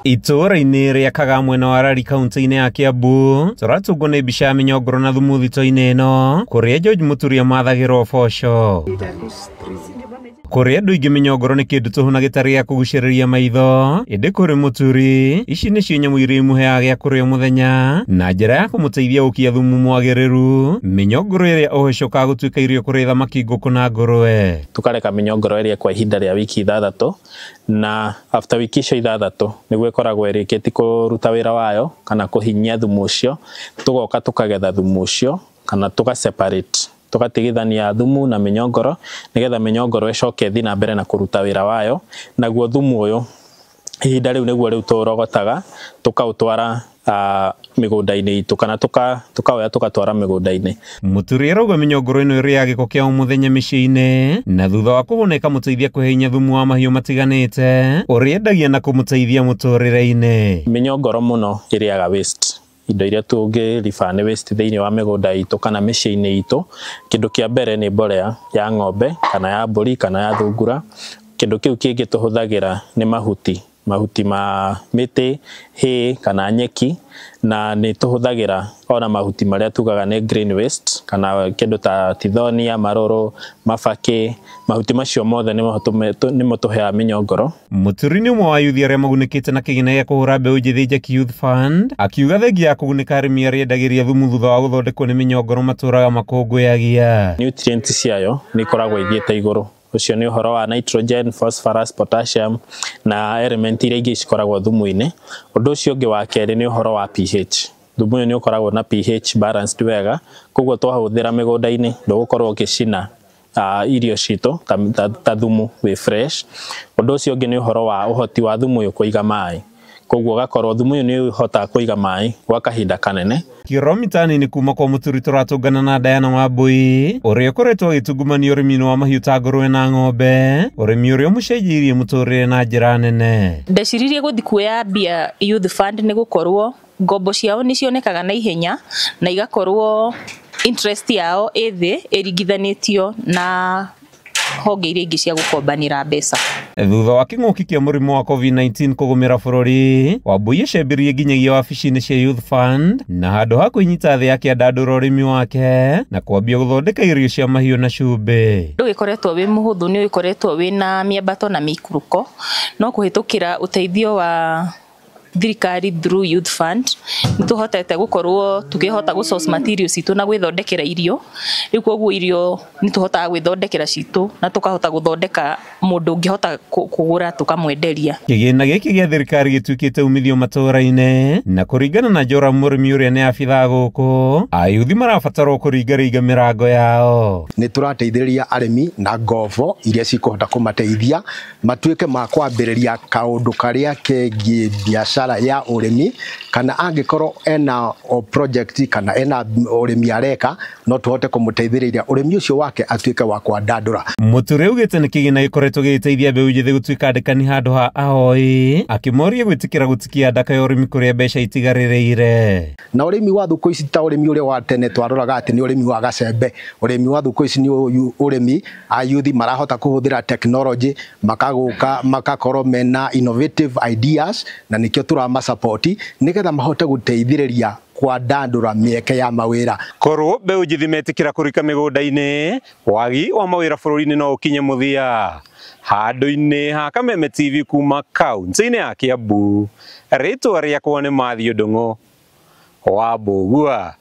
Itũũra-inĩ rĩa Kagamwena wa Rari kaunti-inĩ ya Kiambu tũratũngwo nĩ mbica ya mĩnyongoro na thumu thito-inĩ ĩno kũrĩa George Mũturia mathagĩrwo ũboco. Kũrĩa andũ aingĩ mĩnyongoro nĩ kĩndũ tũhũna gĩtarĩ gĩa kũgucĩrĩria maitho, ĩndĩ kũrĩ Mũturi ici nĩcio nyamũ iria imũheaga gĩa kũrĩa mũthenya na njĩra ya kũmũteithia gũkia thumu mwagĩrĩru. Mĩnyongoro ĩrĩa ũcokaga gũtuĩka irio kũrĩ thamaki, ngũkũ na ngũrwe. Tukareka mĩnyongoro ĩrĩa kwa ihinda rĩa wiki 6 na after wiki icio 6 nĩguo ĩkoragwo ĩrĩkĩtie kũruta wĩra wayo kana kũhinyia thumu ũcio, tũgoka tũkagetha thumu ũcio kana tũga-separate, tũgatigithania thumu na mĩnyongoro nĩgetha mĩnyongoro ĩcoke ĩthiĩ na mbere na kũruta wĩra wayo. Naguo thumu ũyũ ihinda rĩu nĩguo rĩu tũrogotaga tũkaũtwara mĩgũnda-inĩ itũ kana tũkaoya tũgatwara mĩgũnda-inĩ. Mũturi arauga mĩnyongoro ĩno ĩrĩaga gĩko kĩa o mũthenya mĩciĩ-inĩ na thutha wa kũhũna ĩkamũteithia kũhe hinya thumu wa mahiũ matiganĩte ũrĩa endagia na kũmũteithia mũtũrĩre-inĩ. Mĩnyongoro mũno ĩrĩaga waste, indo iria tũngĩriba nĩ waste thĩinĩ wa mĩgũnda itũ kana mĩciĩ-inĩ itũ. Kĩndũ kĩa mbere nĩ mbolea ya ng'ombe kana ya mbũri kana ya thungura. Kĩndũ kĩu kĩngĩ tũhũthagĩra nĩ mahuti ma mĩtĩ, hay kana nyeki, na nĩ tũhũthagĩra ona mahuti marĩa tugaga nĩ green waste kana kĩndũ ta tithonia, marũrũ, mabakĩ. Mahuti macio mothe nĩmo tũheaga mĩnyongoro. Mũturi nĩ ũmwe wa yuthi arĩa magunĩkĩte na kĩgĩna gĩa kũhũra mbeũ njĩthĩ Njeki Youth Fund, akiuga thengia ya kũgunĩka arĩmi arĩa endagĩria thumu thutha wa gũthondekwo nĩ mĩnyongoro matũraga makũngũyagia. Nutrients ciayo nĩ ikoragwo ithiĩte igũrũ. Ũcio nĩ ũhoro wa nitrogen, phosphorus, potassium na element iria ingĩ cikoragwo thumu-inĩ. Ũndũ ũcio ũngĩ wa kerĩ nĩ ũhoro wa pH. Thumu ũyũ nĩ ũkoragwo na pH balanced wega, koguo twahũthĩra mĩgũnda-inĩ ndũgũkorwo ũgĩcina irio citũ ta thumu wĩ fresh. Ũndũ ũcio ũngĩ nĩ ũhoro wa ũhoti wa thumu ũyũ kũiga maĩ, koguo ũgakorwo thumu ũyũ nĩ ũhotaga kũiga maĩ gwa kahinda kanene. Kilomita nini kuma kwa Mũturi tũratũngana na Diana Wambui ũrĩa ũkoretwo agĩtungumania ũrĩmi-inĩ wa mahiũ ta ngũrwe na ng'ombe, ũrĩmi ũrĩa ũmũcenjirie mũtũrĩre na njĩra nene. Ndeciririe gũthiĩ kuoya mbia Youth Fund nĩ gũkorwo ngombo ciao nĩ cionekaga na ihenya na igakorwo interest yao ĩthĩ ĩringithanĩtio na honge iria ingĩ cia gũkombanĩra mbeca. Thutha wa kĩng'ũki kĩa mũrimũ wa COVID-19 kũgũmĩra bũrũri, Wambui acembirie nginyagia wabici-inĩ cia Youth Fund na handũ ha kwĩnyita thĩ akĩandandũra ũrĩmi wake na kwambia gũthondeka irio cia mahiũ na cumbĩ. Ndũgĩkoretwo wĩ mũhũthũ, nĩ ũgĩkoretwo wĩna mĩambato na mĩikũrũko, no kũhĩtũkĩra ũteithio wa thirikari through Youth Fund nĩ tũhotete gũkorwo tũkĩhota gũ-source materials citũ na gwĩthondekera irio. Rĩu koguo irio nĩ tũhotaga gwĩthondekera citũ na tũkahota gũthondeka mũndũ ũngĩhota kũgũra tũkamwenderia. Kĩgĩna gĩkĩ gĩa thirikari gĩtuĩkĩte umithio matũũra-inĩ na kũringana na Joram mũrĩmi ũrĩa nĩ abithaa gũkũ, ayuthi marabatarwo kũringaringa mĩrango yao. Nĩ tũrateithĩrĩria arĩmi na ngobo iria cikũhota kũmateithia matuĩke ma kwambĩrĩria kaũndũ karĩa kegiĩ biacara ya ũrĩmi, kana angĩkorwo ena project kana ena ũrĩmi areka, no tuhote kũmũteithĩrĩria ũrĩmi ũcio wake atuĩke wa kwandandũra. Mũturi augĩte nĩ kĩgĩna gĩkoretwo gĩgĩteithia mbeũ njĩthĩ gũtuĩka andĩkani handũ ha ahoi, akĩmoria gwĩtĩkĩra gũtikia ndaka ya ũrĩmi kũrĩa mbeca itigarĩrĩire. Na ũrĩmi wa thukũ ici ta ũrĩmi ũrĩa wa tene twaroraga atĩ nĩ ũrĩmi wa gacembe. Ũrĩmi wa thukũ ici nĩ ũrĩmi ayuthi marahota kũhũthĩra technology, makakorwo mena innovative ideas, na nĩkĩo tũramasupport nĩgetha mahote gũteithĩrĩria kwandandũra mĩeke ya mawĩra. Korwo mbeũ njĩthĩ metĩkĩra kũrika mĩgũnda-inĩ, wagi wa mawĩra bũrũri-inĩ no ũkinye mũthia. Handũ-inĩ ha Kameme TV kuma kaunti-inĩ ya Kiambu, rĩtwa rĩakwa nĩ Mathew Ndung'u wa Mbũgua.